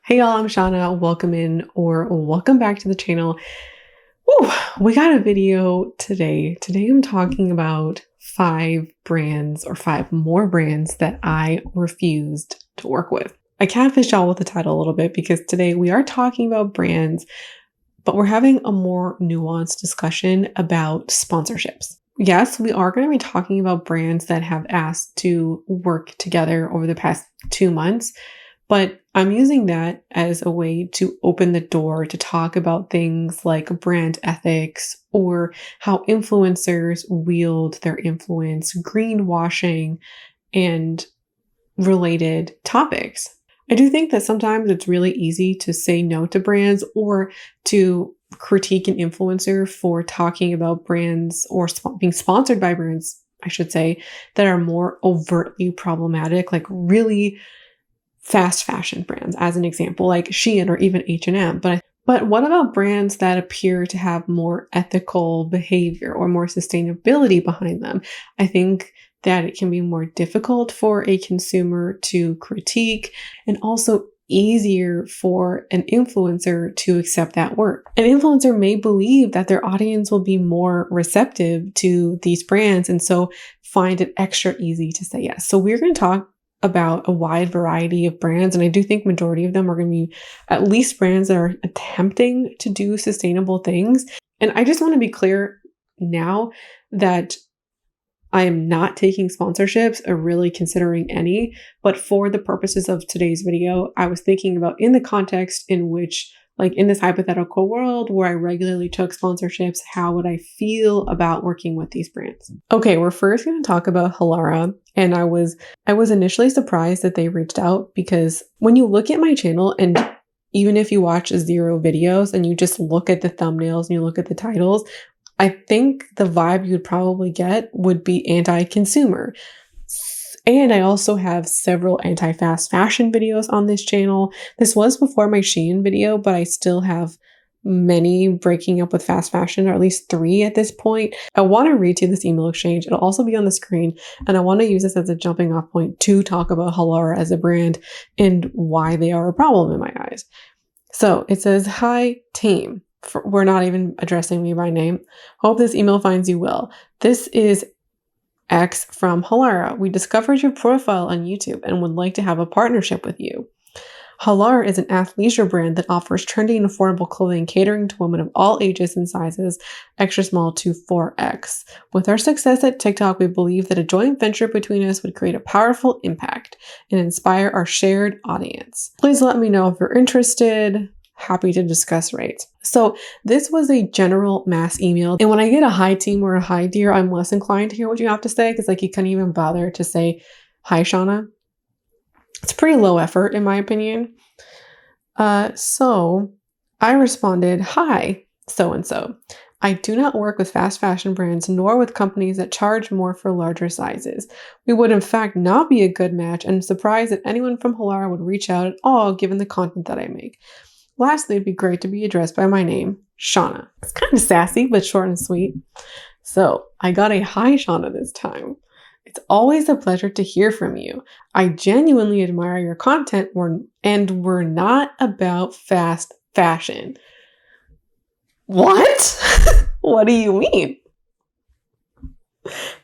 Hey y'all, I'm Shauna. Welcome in or welcome back to the channel. Woo, we got a video today. Today I'm talking about 5 more brands that I refused to work with. I catfished y'all with the title a little bit because today we are talking about brands, but we're having a more nuanced discussion about sponsorships. Yes, we are going to be talking about brands that have asked to work together over the past 2 months. But I'm using that as a way to open the door to talk about things like brand ethics or how influencers wield their influence, greenwashing, and related topics. I do think that sometimes it's really easy to say no to brands or to critique an influencer for talking about brands or being sponsored by brands, I should say, that are more overtly problematic, like really fast fashion brands, as an example, like Shein or even H&M. But what about brands that appear to have more ethical behavior or more sustainability behind them? I think that it can be more difficult for a consumer to critique and also easier for an influencer to accept that work. An influencer may believe that their audience will be more receptive to these brands and so find it extra easy to say yes. So we're going to talk about a wide variety of brands. And I do think majority of them are going to be at least brands that are attempting to do sustainable things. And I just want to be clear now that I am not taking sponsorships or really considering any, but for the purposes of today's video, I was thinking about in the context in which, like in this hypothetical world where I regularly took sponsorships, how would I feel about working with these brands? Okay, we're first going to talk about Halara. And I was initially surprised that they reached out because when you look at my channel, and even if you watch 0 videos and you just look at the thumbnails and you look at the titles, I think the vibe you'd probably get would be anti-consumer. And I also have several anti-fast fashion videos on this channel. This was before my Shein video, but I still have many breaking up with fast fashion, or at least 3 at this point. I want to read to this email exchange. It'll also be on the screen. And I want to use this as a jumping off point to talk about Halara as a brand and why they are a problem in my eyes. So it says, "Hi team." We're not even addressing me by name. "Hope this email finds you well. This is X from Halara. We discovered your profile on YouTube and would like to have a partnership with you. Halara is an athleisure brand that offers trendy and affordable clothing catering to women of all ages and sizes, extra small to 4X. With our success at TikTok, we believe that a joint venture between us would create a powerful impact and inspire our shared audience. Please let me know if you're interested. Happy to discuss rates." So this was a general mass email. And when I get a hi team or a hi dear, I'm less inclined to hear what you have to say because like you couldn't even bother to say, "Hi, Shauna." It's pretty low effort in my opinion. So I responded, "Hi, so-and-so. I do not work with fast fashion brands nor with companies that charge more for larger sizes. We would in fact not be a good match and I'm surprised that anyone from Halara would reach out at all given the content that I make. Lastly, it'd be great to be addressed by my name, Shauna." It's kind of sassy, but short and sweet. So I got a "Hi, Shauna" this time. "It's always a pleasure to hear from you. I genuinely admire your content and we're not about fast fashion." What? What do you mean?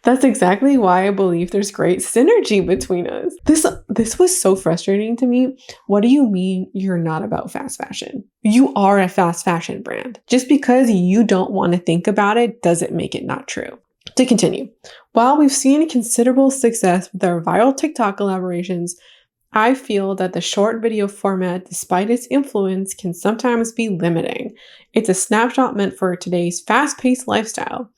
That's exactly why I believe there's great synergy between us. This was so frustrating to me. What do you mean you're not about fast fashion? You are a fast fashion brand. Just because you don't want to think about it doesn't make it not true. To continue, while we've seen considerable success with our viral TikTok collaborations, I feel that the short video format, despite its influence, can sometimes be limiting. It's a snapshot meant for today's fast-paced lifestyle.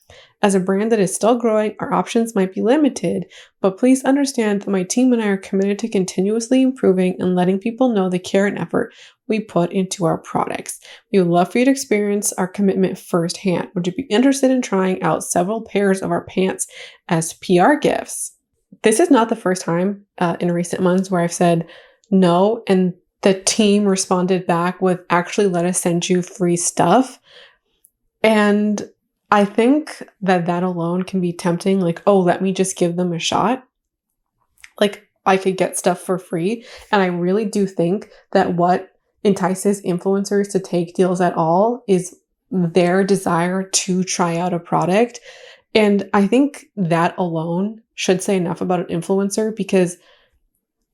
As a brand that is still growing, our options might be limited, but please understand that my team and I are committed to continuously improving and letting people know the care and effort we put into our products. We would love for you to experience our commitment firsthand. Would you be interested in trying out several pairs of our pants as PR gifts? This is not the first time in recent months where I've said no, and the team responded back with, "Actually, let us send you free stuff." And I think that alone can be tempting, like, oh, let me just give them a shot. Like, I could get stuff for free. And I really do think that what entices influencers to take deals at all is their desire to try out a product. And I think that alone should say enough about an influencer, because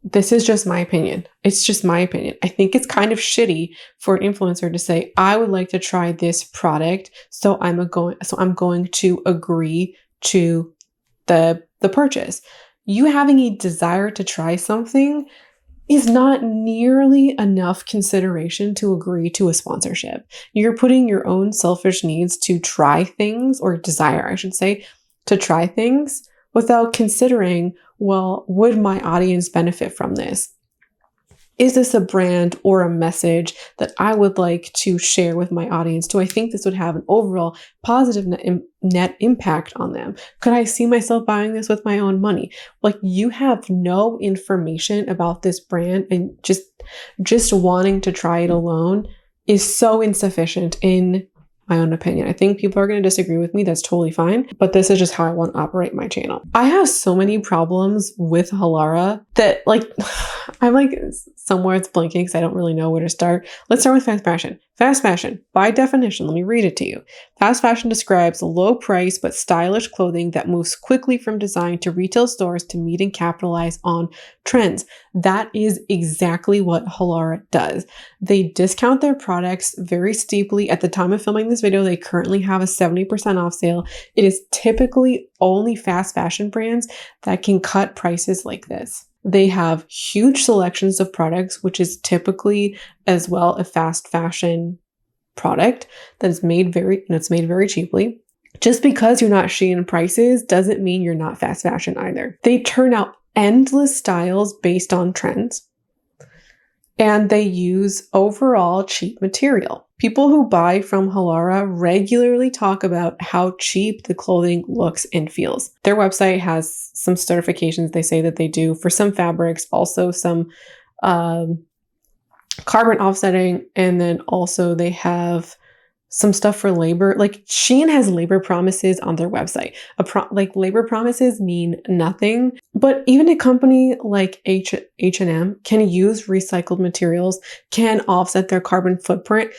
this is just my opinion. It's just my opinion. I think it's kind of shitty for an influencer to say, I would like to try this product, so I'm going to agree to the purchase. You having a desire to try something is not nearly enough consideration to agree to a sponsorship. You're putting your own selfish needs to try things, or desire, I should say, to try things without considering, well, would my audience benefit from this? Is this a brand or a message that I would like to share with my audience? Do I think this would have an overall positive net impact on them? Could I see myself buying this with my own money? Like, you have no information about this brand, and just wanting to try it alone is so insufficient in my own opinion. I think people are going to disagree with me. That's totally fine. But this is just how I want to operate my channel. I have so many problems with Halara that, like, I'm like somewhere it's blinking because I don't really know where to start. Let's start with fast fashion. Fast fashion, by definition, let me read it to you. Fast fashion describes low price but stylish clothing that moves quickly from design to retail stores to meet and capitalize on trends. That is exactly what Halara does. They discount their products very steeply. At the time of filming this video, they currently have a 70% off sale. It is typically only fast fashion brands that can cut prices like this. They have huge selections of products, which is typically as well a fast fashion product that is made very cheaply. Just because you're not Shein prices doesn't mean you're not fast fashion either. They turn out endless styles based on trends, and they use overall cheap material. People who buy from Halara regularly talk about how cheap the clothing looks and feels. Their website has some certifications they say that they do for some fabrics, also some carbon offsetting, and then also they have some stuff for labor. Like, Shein has labor promises on their website. Labor promises mean nothing, but even a company like H&M can use recycled materials, can offset their carbon footprint,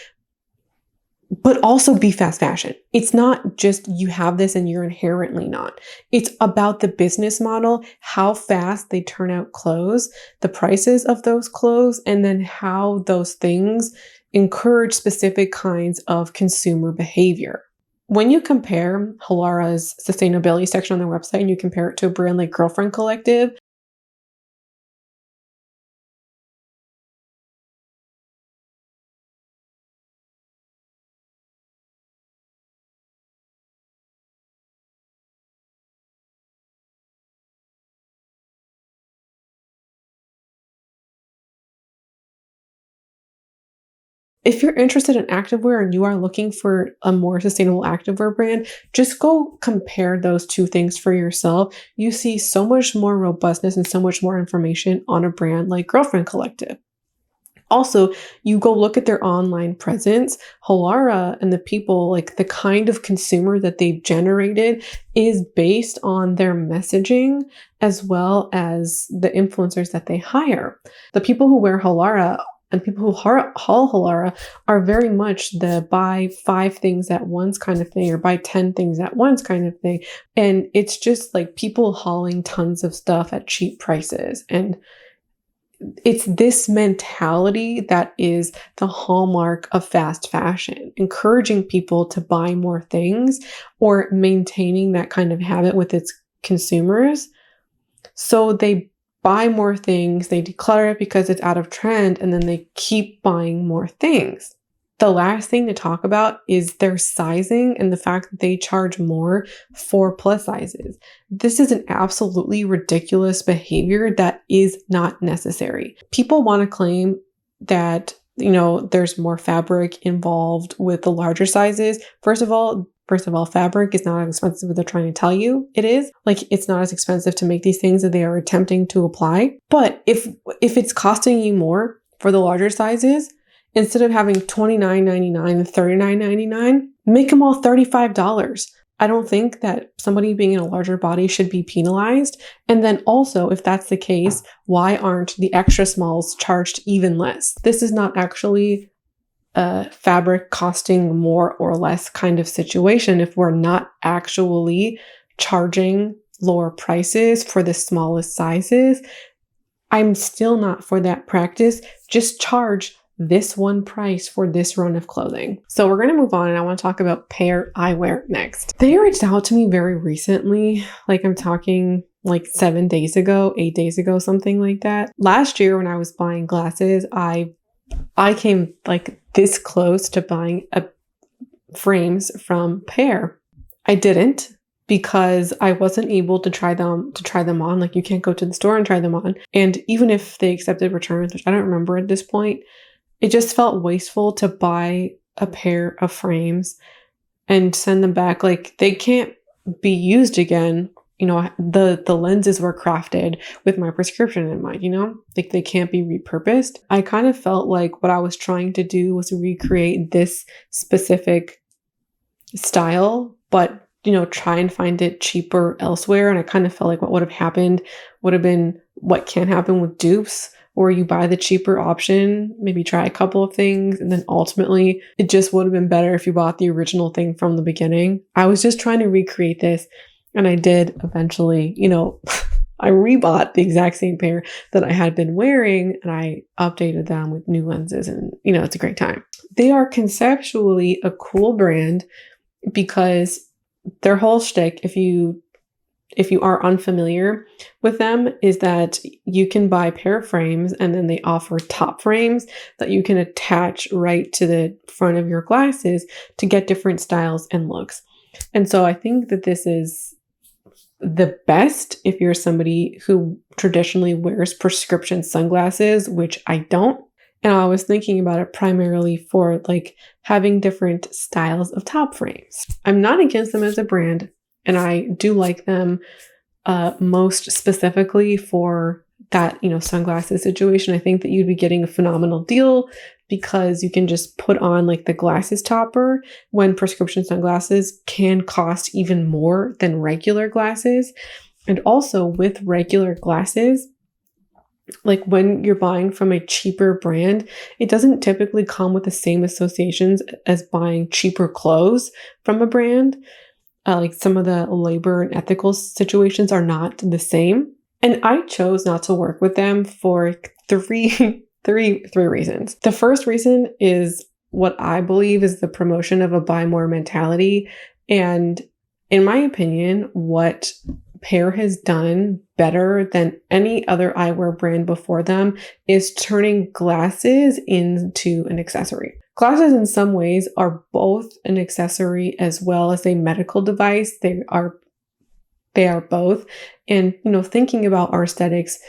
but also be fast fashion. It's not just you have this and you're inherently not. It's about the business model, how fast they turn out clothes, the prices of those clothes, and then how those things encourage specific kinds of consumer behavior. When you compare Halara's sustainability section on their website and you compare it to a brand like Girlfriend Collective, if you're interested in activewear and you are looking for a more sustainable activewear brand, just go compare those two things for yourself. You see so much more robustness and so much more information on a brand like Girlfriend Collective. Also, you go look at their online presence. Halara and the people, like the kind of consumer that they've generated, is based on their messaging as well as the influencers that they hire. The people who wear Halara and people who haul Halara are very much the buy 5 things at once kind of thing, or buy 10 things at once kind of thing. And it's just like people hauling tons of stuff at cheap prices. And it's this mentality that is the hallmark of fast fashion, encouraging people to buy more things or maintaining that kind of habit with its consumers. So they buy more things, they declutter it because it's out of trend, and then they keep buying more things. The last thing to talk about is their sizing and the fact that they charge more for plus sizes. This is an absolutely ridiculous behavior that is not necessary. People want to claim that, there's more fabric involved with the larger sizes. First of all, fabric is not as expensive as they're trying to tell you it is. Like, it's not as expensive to make these things that they are attempting to apply. But if it's costing you more for the larger sizes, instead of having $29.99 and $39.99, make them all $35. I don't think that somebody being in a larger body should be penalized. And then also, if that's the case, why aren't the extra smalls charged even less? This is not actually a fabric costing more or less kind of situation if we're not actually charging lower prices for the smallest sizes. I'm still not for that practice. Just charge this one price for this run of clothing. So we're going to move on, and I want to talk about Pair Eyewear next. They reached out to me very recently, like I'm talking like 7 days ago, 8 days ago, something like that. Last year when I was buying glasses, I came like this close to buying frames from Pair. I didn't, because I wasn't able to try them on. Like, you can't go to the store and try them on. And even if they accepted returns, which I don't remember at this point, it just felt wasteful to buy a pair of frames and send them back. Like, they can't be used again. You know, the lenses were crafted with my prescription in mind, you know? Like, they can't be repurposed. I kind of felt like what I was trying to do was recreate this specific style, but, you know, try and find it cheaper elsewhere. And I kind of felt like what would have happened would have been what can happen with dupes, where you buy the cheaper option, maybe try a couple of things, and then ultimately it just would have been better if you bought the original thing from the beginning. I was just trying to recreate this, and I did eventually, you know, I rebought the exact same pair that I had been wearing, and I updated them with new lenses, and, you know, it's a great time. They are conceptually a cool brand because their whole shtick, if you are unfamiliar with them, is that you can buy a pair of frames and then they offer top frames that you can attach right to the front of your glasses to get different styles and looks. And so I think that this is the best if you're somebody who traditionally wears prescription sunglasses, which I don't. And I was thinking about it primarily for like having different styles of top frames. I'm not against them as a brand, and I do like them most specifically for that, you know, sunglasses situation. I think that you'd be getting a phenomenal deal because you can just put on like the glasses topper when prescription sunglasses can cost even more than regular glasses. And also with regular glasses, like when you're buying from a cheaper brand, it doesn't typically come with the same associations as buying cheaper clothes from a brand. Like some of the labor and ethical situations are not the same. And I chose not to work with them for three reasons. The first reason is what I believe is the promotion of a buy more mentality. And in my opinion, what Pair has done better than any other eyewear brand before them is turning glasses into an accessory. Glasses in some ways are both an accessory as well as a medical device. They are both. And, you know, thinking about our aesthetics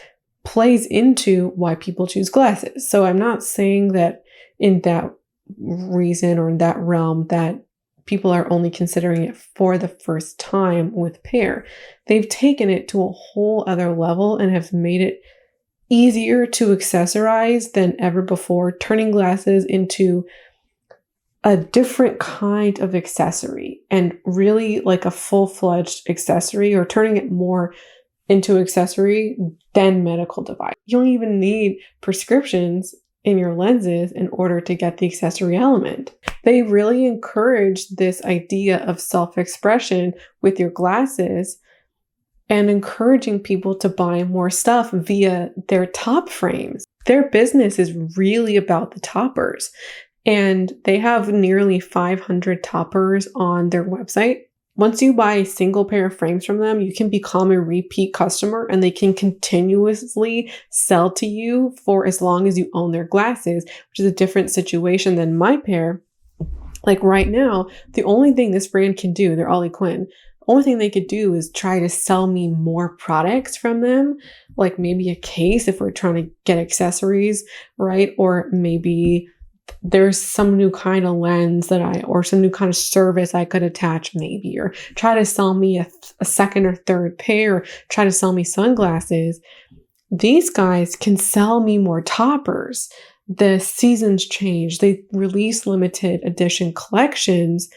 plays into why people choose glasses. So I'm not saying that in that reason or in that realm that people are only considering it for the first time with Pair. They've taken it to a whole other level and have made it easier to accessorize than ever before, turning glasses into a different kind of accessory and really like a full-fledged accessory, or turning it more into accessory than medical device. You don't even need prescriptions in your lenses in order to get the accessory element. They really encourage this idea of self-expression with your glasses and encouraging people to buy more stuff via their top frames. Their business is really about the toppers, and they have nearly 500 toppers on their website. Once you buy a single pair of frames from them, you can become a repeat customer and they can continuously sell to you for as long as you own their glasses, which is a different situation than my pair. Like right now, the only thing this brand can do, they're Ollie Quinn, the only thing they could do is try to sell me more products from them, like maybe a case if we're trying to get accessories, right? Or maybe there's some new kind of lens or some new kind of service I could attach maybe, or try to sell me a second or third pair, try to sell me sunglasses. These guys can sell me more toppers. The seasons change. They release limited edition collections.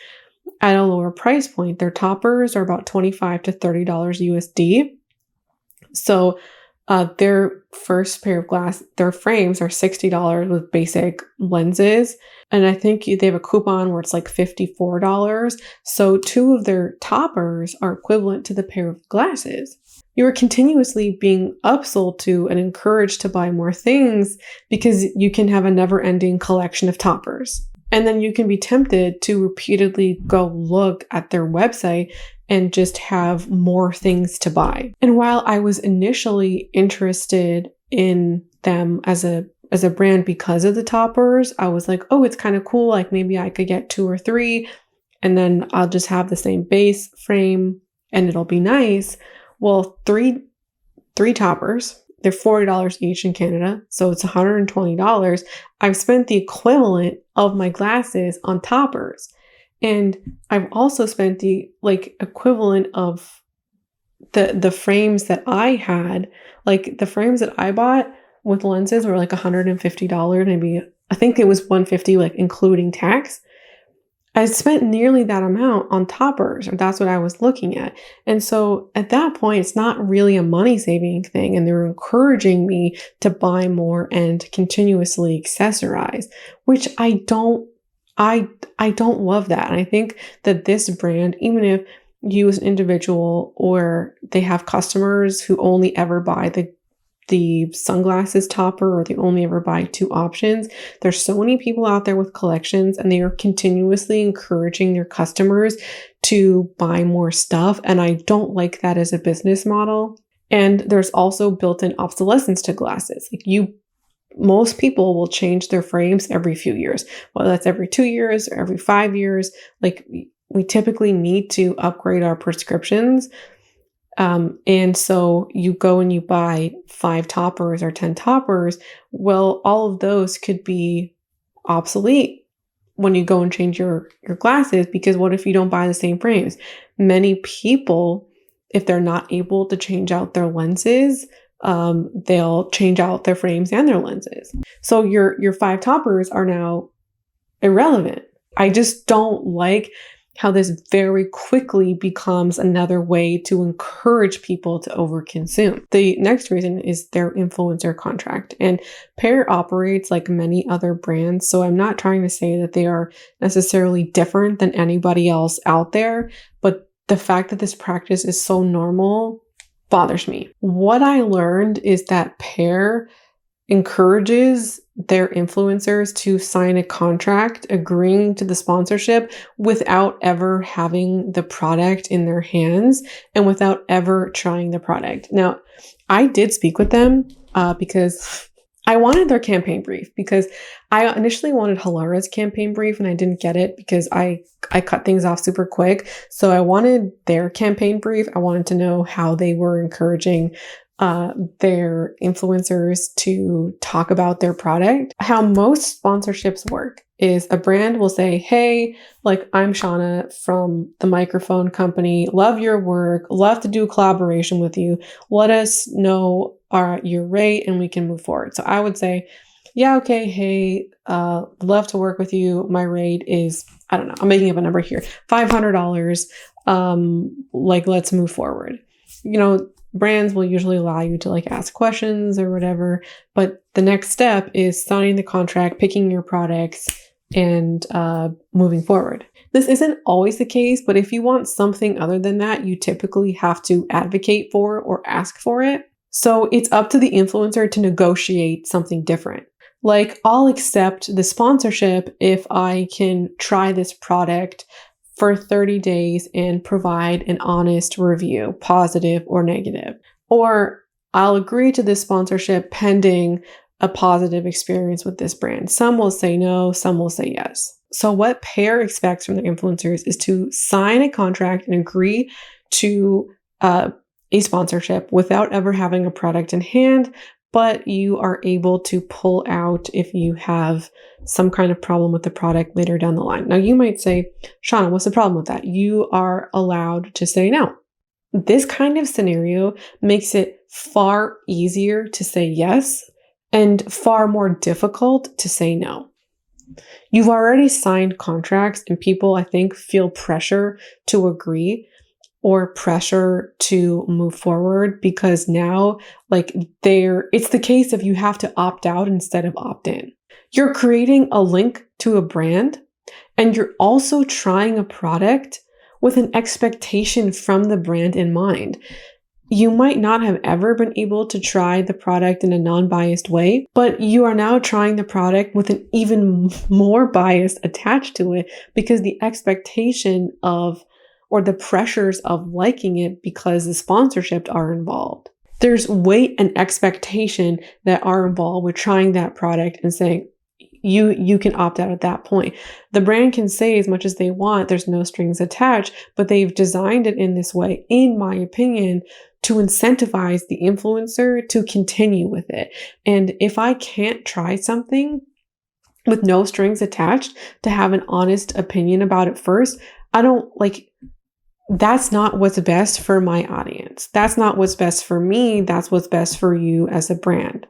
at a lower price point. Their toppers are about $25 to $30 USD. So their first pair of their frames are $60 with basic lenses. And I think they have a coupon where it's like $54. So two of their toppers are equivalent to the pair of glasses. You are continuously being upsold to and encouraged to buy more things because you can have a never-ending collection of toppers. And then you can be tempted to repeatedly go look at their website and just have more things to buy. And while I was initially interested in them as a brand because of the toppers, I was like, oh, it's kind of cool. Like maybe I could get 2 or 3 and then I'll just have the same base frame and it'll be nice. Well, three toppers, they're $40 each in Canada, so it's $120. I've spent the equivalent of my glasses on toppers. And I've also spent the equivalent of the frames that I had. Like the frames that I bought with lenses were like $150, maybe I think it was $150, like including tax. I spent nearly that amount on toppers, or that's what I was looking at. And so at that point, it's not really a money saving thing. And they're encouraging me to buy more and continuously accessorize, which I don't love that. And I think that this brand, even if you as an individual or they have customers who only ever buy the sunglasses topper or they only ever buy 2 options, there's so many people out there with collections and they are continuously encouraging their customers to buy more stuff. And I don't like that as a business model. And there's also built-in obsolescence to glasses. Most people will change their frames every few years, whether that's every 2 years or every 5 years. Like we typically need to upgrade our prescriptions. And so you go and you buy 5 toppers or 10 toppers. Well, all of those could be obsolete when you go and change your glasses, because what if you don't buy the same frames? Many people, if they're not able to change out their lenses, they'll change out their frames and their lenses. So your 5 toppers are now irrelevant. I just don't like how this very quickly becomes another way to encourage people to overconsume. The next reason is their influencer contract. And Pair operates like many other brands, so I'm not trying to say that they are necessarily different than anybody else out there, but the fact that this practice is so normal bothers me. What I learned is that Pair encourages their influencers to sign a contract agreeing to the sponsorship without ever having the product in their hands and without ever trying the product. Now, I did speak with them because I wanted their campaign brief, because I initially wanted Halara's campaign brief and I didn't get it because I cut things off super quick. So I wanted their campaign brief. I wanted to know how they were encouraging their influencers to talk about their product. How most sponsorships work is a brand will say, hey, like I'm Shauna from the microphone company, love your work, love to do a collaboration with you. Let us know your rate and we can move forward. So I would say, yeah, okay, hey, love to work with you. My rate is, I don't know, I'm making up a number here, $500. Let's move forward. Brands will usually allow you to ask questions or whatever, but the next step is signing the contract, picking your products, and moving forward. This isn't always the case, but if you want something other than that, you typically have to advocate for or ask for it. So it's up to the influencer to negotiate something different. I'll accept the sponsorship if I can try this product for 30 days and provide an honest review, positive or negative. Or I'll agree to this sponsorship pending a positive experience with this brand. Some will say no, some will say yes. So what Pair expects from their influencers is to sign a contract and agree to a sponsorship without ever having a product in hand, but you are able to pull out if you have some kind of problem with the product later down the line. Now you might say, Shauna, what's the problem with that? You are allowed to say no. This kind of scenario makes it far easier to say yes and far more difficult to say no. You've already signed contracts, and people, I think, feel pressure to agree or pressure to move forward because now, like, it's the case of you have to opt out instead of opt in. You're creating a link to a brand, and you're also trying a product with an expectation from the brand in mind. You might not have ever been able to try the product in a non-biased way, but you are now trying the product with an even more bias attached to it because the expectation of, or the pressures of liking it because the sponsorship are involved. There's weight and expectation that are involved with trying that product and saying, you can opt out at that point. The brand can say as much as they want, there's no strings attached, but they've designed it in this way, in my opinion, to incentivize the influencer to continue with it. And if I can't try something with no strings attached to have an honest opinion about it first, I don't like, that's not what's best for my audience. That's not what's best for me. That's what's best for you as a brand.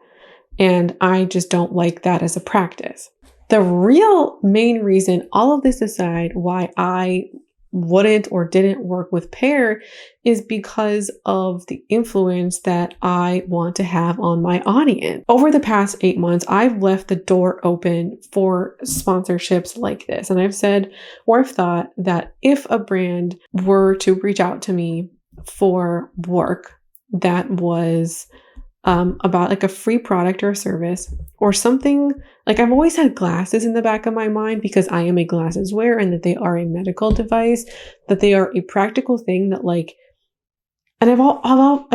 And I just don't like that as a practice. The real main reason, all of this aside, why I wouldn't or didn't work with Pear is because of the influence that I want to have on my audience. Over the past 8 months, I've left the door open for sponsorships like this. And I've said, or I've thought that if a brand were to reach out to me for work that was about like a free product or service or something, like I've always had glasses in the back of my mind because I am a glasses wearer and that they are a medical device, that they are a practical thing that like, and I've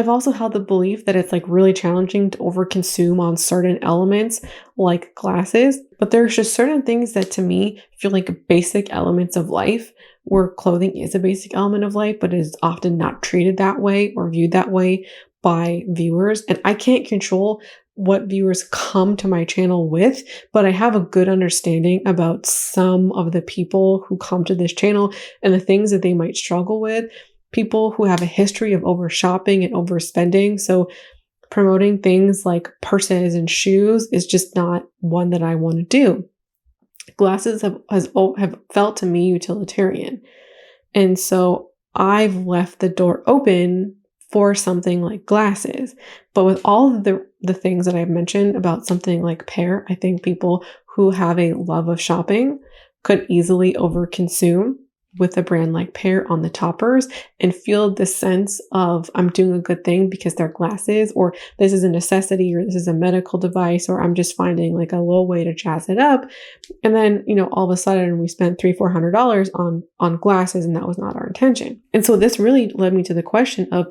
also held the belief that it's like really challenging to overconsume on certain elements like glasses, but there's just certain things that to me feel like basic elements of life where clothing is a basic element of life, but is often not treated that way or viewed that way by viewers. And I can't control what viewers come to my channel with, but I have a good understanding about some of the people who come to this channel and the things that they might struggle with. People who have a history of over shopping and overspending. So promoting things like purses and shoes is just not one that I want to do. Glasses have felt to me utilitarian. And so I've left the door open for something like glasses. But with all of the things that I've mentioned about something like Pear, I think people who have a love of shopping could easily overconsume with a brand like Pear on the toppers and feel the sense of I'm doing a good thing because they're glasses, or this is a necessity, or this is a medical device, or I'm just finding like a little way to jazz it up. And then, all of a sudden we spent $300-400 on glasses, and that was not our intention. And so this really led me to the question of,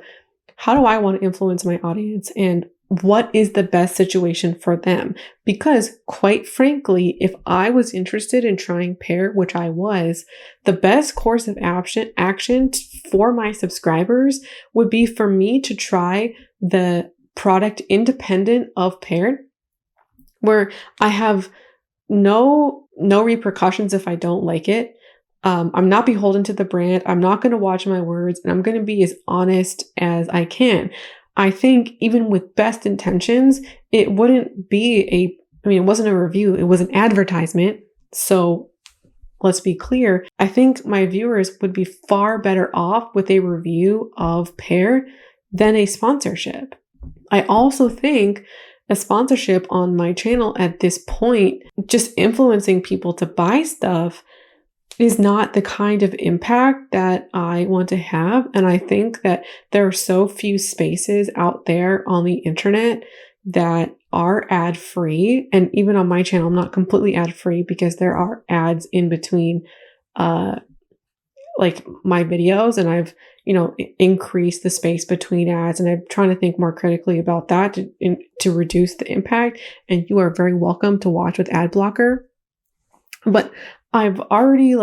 how do I want to influence my audience, and what is the best situation for them? Because quite frankly, if I was interested in trying Pear, which I was, the best course of action for my subscribers would be for me to try the product independent of Pear, where I have no repercussions if I don't like it. I'm not beholden to the brand. I'm not going to watch my words, and I'm going to be as honest as I can. I think even with best intentions, it wouldn't be it wasn't a review. It was an advertisement. So let's be clear. I think my viewers would be far better off with a review of Pear than a sponsorship. I also think a sponsorship on my channel at this point, just influencing people to buy stuff, is not the kind of impact that I want to have. And I think that there are so few spaces out there on the internet that are ad-free. And even on my channel, I'm not completely ad-free because there are ads in between like my videos, and I've, increased the space between ads, and I'm trying to think more critically about that to reduce the impact. And you are very welcome to watch with ad blocker. But I've already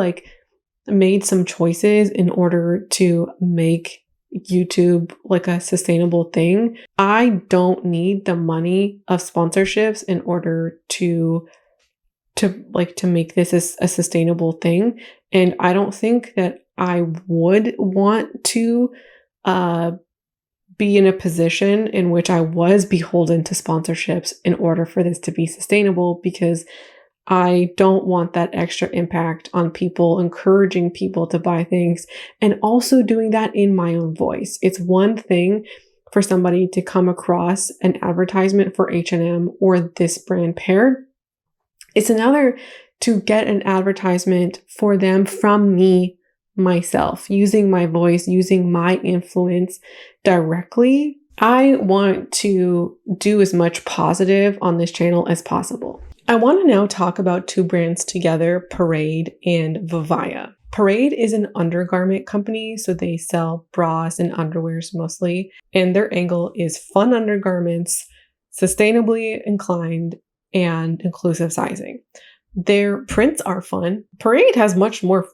made some choices in order to make YouTube like a sustainable thing. I don't need the money of sponsorships in order to make this a sustainable thing. And I don't think that I would want to be in a position in which I was beholden to sponsorships in order for this to be sustainable, because I don't want that extra impact on people, encouraging people to buy things and also doing that in my own voice. It's one thing for somebody to come across an advertisement for H&M or this brand pair. It's another to get an advertisement for them from me, myself, using my voice, using my influence directly. I want to do as much positive on this channel as possible. I want to now talk about two brands together, Parade and Vivaya. Parade is an undergarment company, so they sell bras and underwears mostly, and their angle is fun undergarments, sustainably inclined, and inclusive sizing. Their prints are fun. Parade has much more,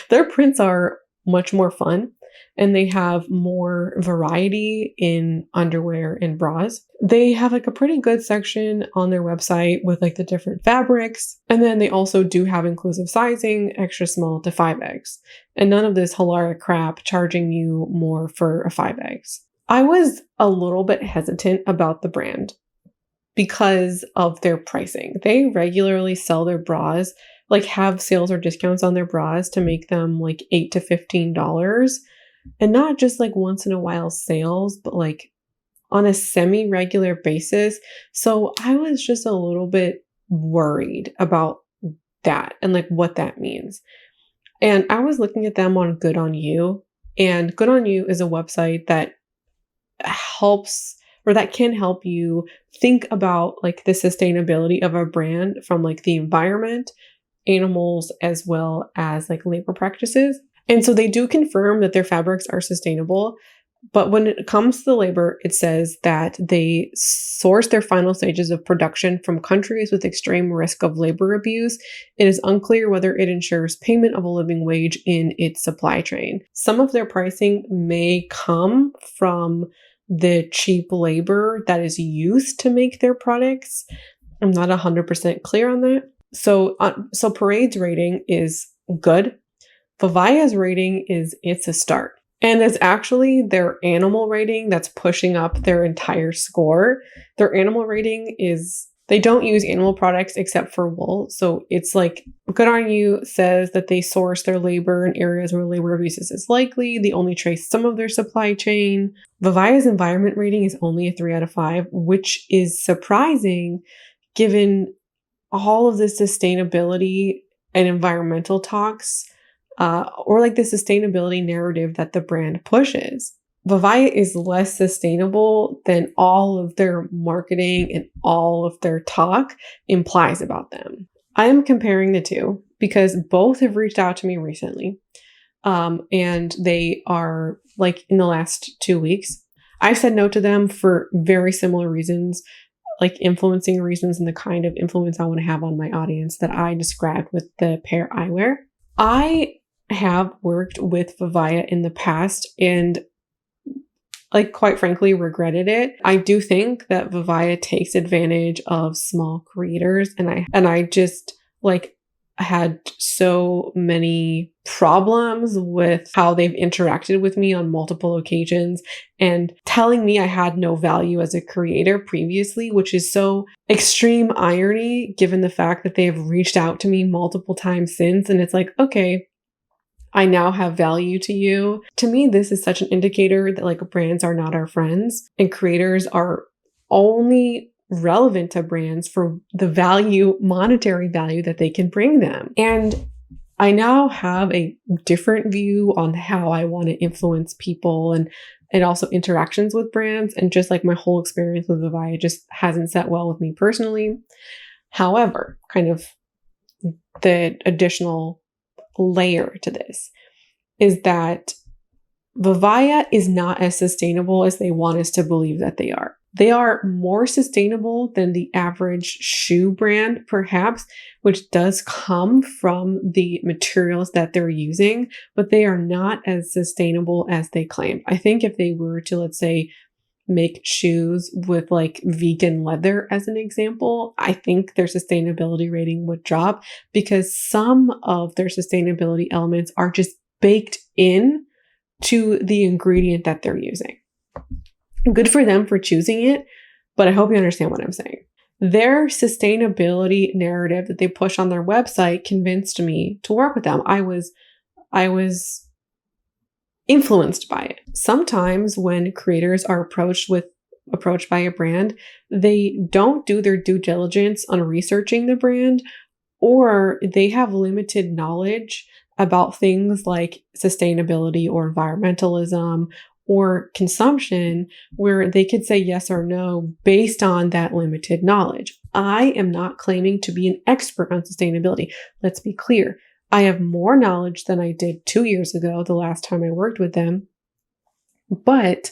their prints are much more fun, and they have more variety in underwear and bras. They have like a pretty good section on their website with like the different fabrics. And then they also do have inclusive sizing, extra small to 5X. And none of this Halara crap charging you more for a 5X. I was a little bit hesitant about the brand because of their pricing. They regularly sell their bras, like have sales or discounts on their bras to make them like $8 to $15. And not just like once in a while sales, but like on a semi-regular basis. So I was just a little bit worried about that and like what that means. And I was looking at them on Good On You, and Good On You is a website that helps or that can help you think about like the sustainability of a brand from like the environment, animals, as well as like labor practices. And so they do confirm that their fabrics are sustainable. But when it comes to the labor, it says that they source their final stages of production from countries with extreme risk of labor abuse. It is unclear whether it ensures payment of a living wage in its supply chain. Some of their pricing may come from the cheap labor that is used to make their products. I'm not 100% clear on that. So Parade's rating is good. Vivaya's rating is it's a start. And it's actually their animal rating that's pushing up their entire score. Their animal rating is, they don't use animal products except for wool. So it's like, Good On You says that they source their labor in areas where labor abuse is likely. They only trace some of their supply chain. Vivaya's environment rating is only a 3 out of 5, which is surprising given all of the sustainability and environmental talks or like the sustainability narrative that the brand pushes. Vivaya is less sustainable than all of their marketing and all of their talk implies about them. I am comparing the two because both have reached out to me recently. And they are like in the last 2 weeks. I've said no to them for very similar reasons, like influencing reasons and the kind of influence I want to have on my audience that I described with the pair I wear. I have worked with Vivaya in the past and like quite frankly regretted it. I do think that Vivaya takes advantage of small creators and I just like had so many problems with how they've interacted with me on multiple occasions and telling me I had no value as a creator previously, which is so extreme irony given the fact that they've reached out to me multiple times since. And it's like, okay, I now have value to you. To me, this is such an indicator that like brands are not our friends and creators are only relevant to brands for the value, monetary value that they can bring them. And I now have a different view on how I want to influence people and also interactions with brands. And just like my whole experience with Vivaya just hasn't sat well with me personally. However, kind of the additional layer to this is that Vivaya is not as sustainable as they want us to believe that they are. They are more sustainable than the average shoe brand, perhaps, which does come from the materials that they're using, but they are not as sustainable as they claim. I think if they were to, let's say, make shoes with like vegan leather as an example, I think their sustainability rating would drop because some of their sustainability elements are just baked in to the ingredient that they're using. Good for them for choosing it, but I hope you understand what I'm saying. their sustainability narrative that they push on their website convinced me to work with them. I was influenced by it. Sometimes when creators are approached by a brand, they don't do their due diligence on researching the brand, or they have limited knowledge about things like sustainability or environmentalism or consumption, where they could say yes or no based on that limited knowledge. I am not claiming to be an expert on sustainability. Let's be clear. I have more knowledge than I did 2 years ago, the last time I worked with them, but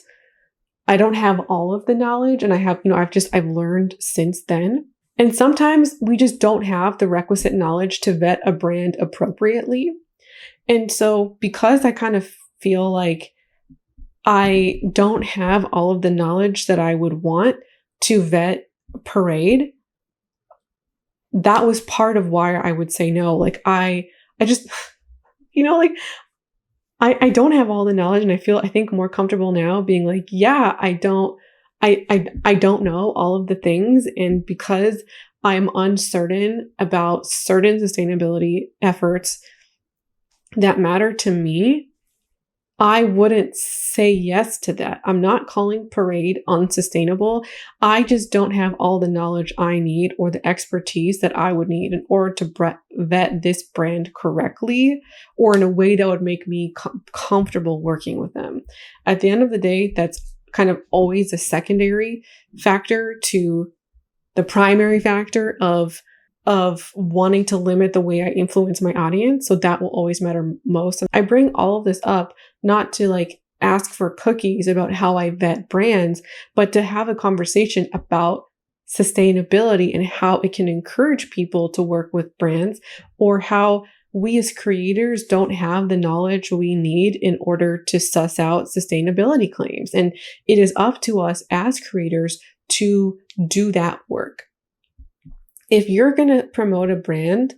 I don't have all of the knowledge, and I've learned since then. And sometimes we just don't have the requisite knowledge to vet a brand appropriately. And so because I kind of feel like I don't have all of the knowledge that I would want to vet Parade, that was part of why I would say no. Like I just, I don't have all the knowledge, and I think more comfortable now being like, yeah, I don't know all of the things. And because I'm uncertain about certain sustainability efforts that matter to me, I wouldn't say yes to that. I'm not calling Parade unsustainable. I just don't have all the knowledge I need or the expertise that I would need in order to vet this brand correctly, or in a way that would make me comfortable working with them. At the end of the day, that's kind of always a secondary factor to the primary factor of wanting to limit the way I influence my audience. So that will always matter most. And I bring all of this up not to ask for cookies about how I vet brands, but to have a conversation about sustainability and how it can encourage people to work with brands, or how we as creators don't have the knowledge we need in order to suss out sustainability claims. And it is up to us as creators to do that work. If you're going to promote a brand,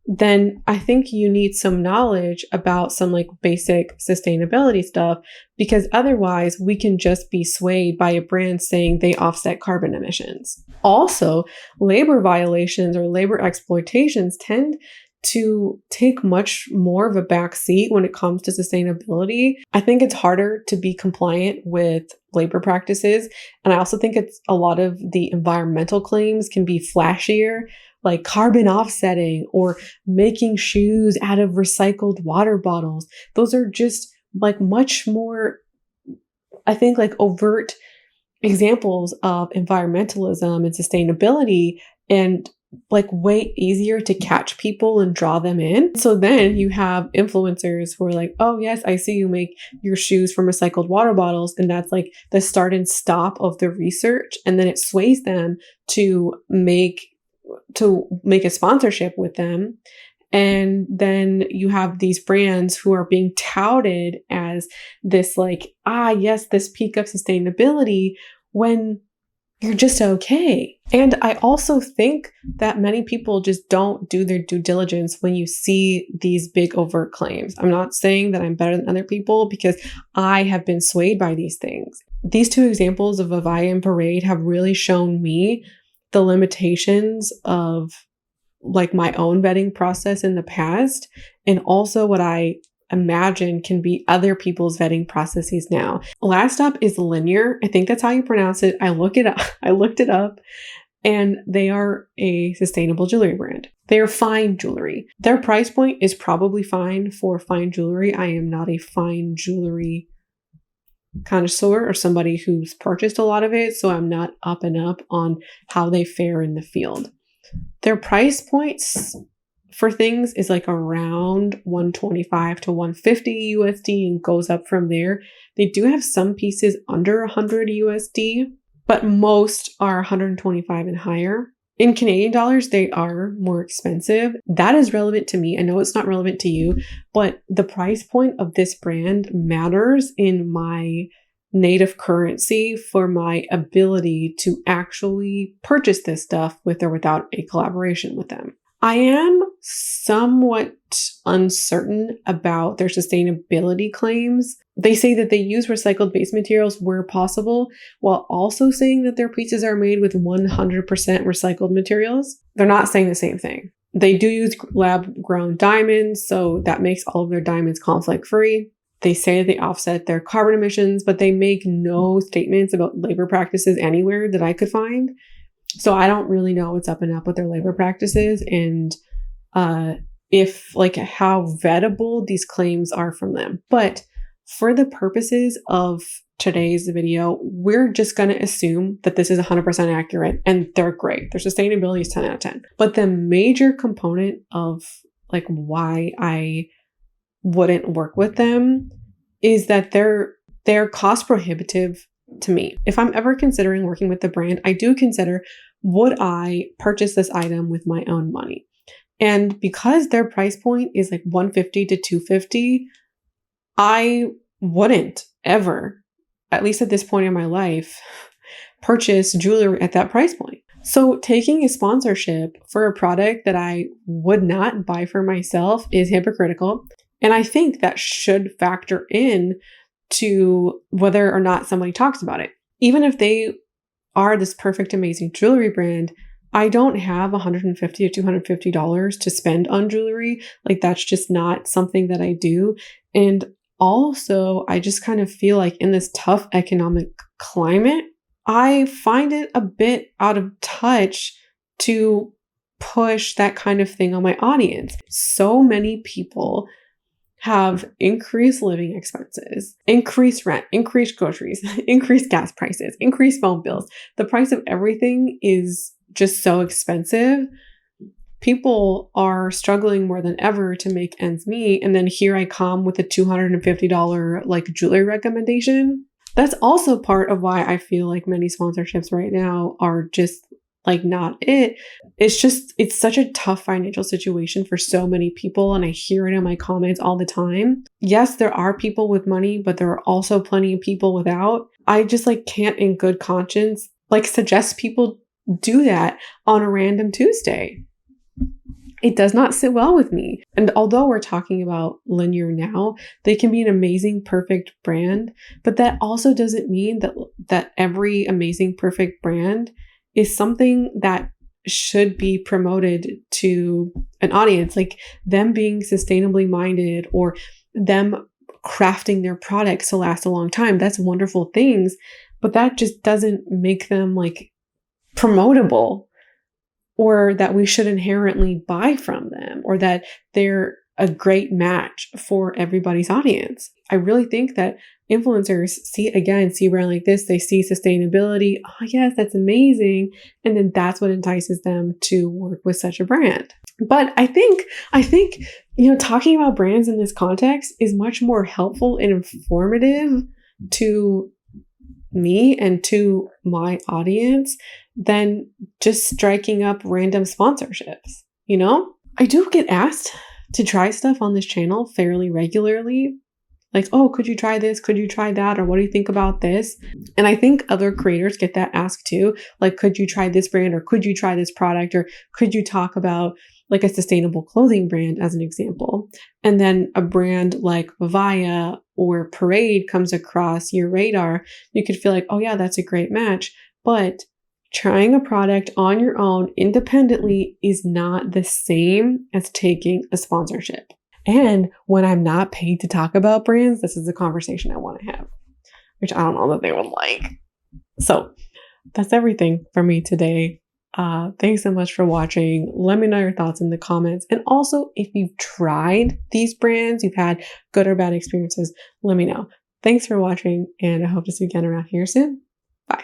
then I think you need some knowledge about some basic sustainability stuff, because otherwise we can just be swayed by a brand saying they offset carbon emissions. Also, labor violations or labor exploitations tend to take much more of a back seat when it comes to sustainability. I think it's harder to be compliant with labor practices. And I also think a lot of the environmental claims can be flashier, like carbon offsetting or making shoes out of recycled water bottles. Those are just much more, I think, overt examples of environmentalism and sustainability, and way easier to catch people and draw them in. So then you have influencers who are like, oh yes, I see you make your shoes from recycled water bottles. And that's the start and stop of the research. And then it sways them to make a sponsorship with them. And then you have these brands who are being touted as this yes, this peak of sustainability, when you're just okay. And I also think that many people just don't do their due diligence when you see these big overt claims. I'm not saying that I'm better than other people, because I have been swayed by these things. These two examples of Avaya and Parade have really shown me the limitations of my own vetting process in the past, and also what I imagine can be other people's vetting processes now. Last up is Linear. I think that's how you pronounce it. I looked it up, and they are a sustainable jewelry brand. They are fine jewelry. Their price point is probably fine for fine jewelry. I am not a fine jewelry connoisseur or somebody who's purchased a lot of it, so I'm not up and up on how they fare in the field. Their price points for things is around $125 to $150 USD and goes up from there. They do have some pieces under $100 USD, but most are $125 and higher. In Canadian dollars, they are more expensive. That is relevant to me. I know it's not relevant to you, but the price point of this brand matters in my native currency for my ability to actually purchase this stuff with or without a collaboration with them. I am somewhat uncertain about their sustainability claims. They say that they use recycled base materials where possible, while also saying that their pieces are made with 100% recycled materials. They're not saying the same thing. They do use lab-grown diamonds, so that makes all of their diamonds conflict-free. They say they offset their carbon emissions, but they make no statements about labor practices anywhere that I could find. So I don't really know what's up and up with their labor practices and if like how vettable these claims are from them. But for the purposes of today's video, we're just going to assume that this is 100% accurate and they're great. Their sustainability is 10 out of 10. But the major component of like why I wouldn't work with them is that they're cost prohibitive to me. If I'm ever considering working with the brand, I do consider, would I purchase this item with my own money? And because their price point is like $150 to $250, I wouldn't ever, at least at this point in my life, purchase jewelry at that price point. So taking a sponsorship for a product that I would not buy for myself is hypocritical. And I think that should factor in to whether or not somebody talks about it. Even if they are this perfect, amazing jewelry brand, I don't have $150 to $250 to spend on jewelry. Like that's just not something that I do. And also, I just kind of feel like in this tough economic climate, I find it a bit out of touch to push that kind of thing on my audience. So many people have increased living expenses, increased rent, increased groceries, increased gas prices, increased phone bills. The price of everything is just so expensive. People are struggling more than ever to make ends meet. And then here I come with a $250 like jewelry recommendation. That's also part of why I feel like many sponsorships right now are just like not it. It's such a tough financial situation for so many people. And I hear it in my comments all the time. Yes, there are people with money, but there are also plenty of people without. I just like can't in good conscience like suggest people do that on a random Tuesday. It does not sit well with me. And although we're talking about Linear now, they can be an amazing, perfect brand, but that also doesn't mean that every amazing, perfect brand is something that should be promoted to an audience, like them being sustainably minded or them crafting their products to last a long time. That's wonderful things, but that just doesn't make them like promotable, or that we should inherently buy from them, or that they're a great match for everybody's audience. I really think that influencers see a brand like this, they see sustainability. Oh yes, that's amazing. And then that's what entices them to work with such a brand. But I think, talking about brands in this context is much more helpful and informative to me and to my audience than just striking up random sponsorships. I do get asked to try stuff on this channel fairly regularly. Like, oh, could you try this? Could you try that? Or what do you think about this? And I think other creators get that asked too. Like, could you try this brand? Or could you try this product? Or could you talk about like a sustainable clothing brand as an example? And then a brand like Vivaya or Parade comes across your radar. You could feel like, oh yeah, that's a great match. But trying a product on your own independently is not the same as taking a sponsorship. And when I'm not paid to talk about brands, this is the conversation I want to have, which I don't know that they would like. So that's everything for me today. Thanks so much for watching. Let me know your thoughts in the comments. And also, if you've tried these brands, you've had good or bad experiences, let me know. Thanks for watching, and I hope to see you again around here soon. Bye.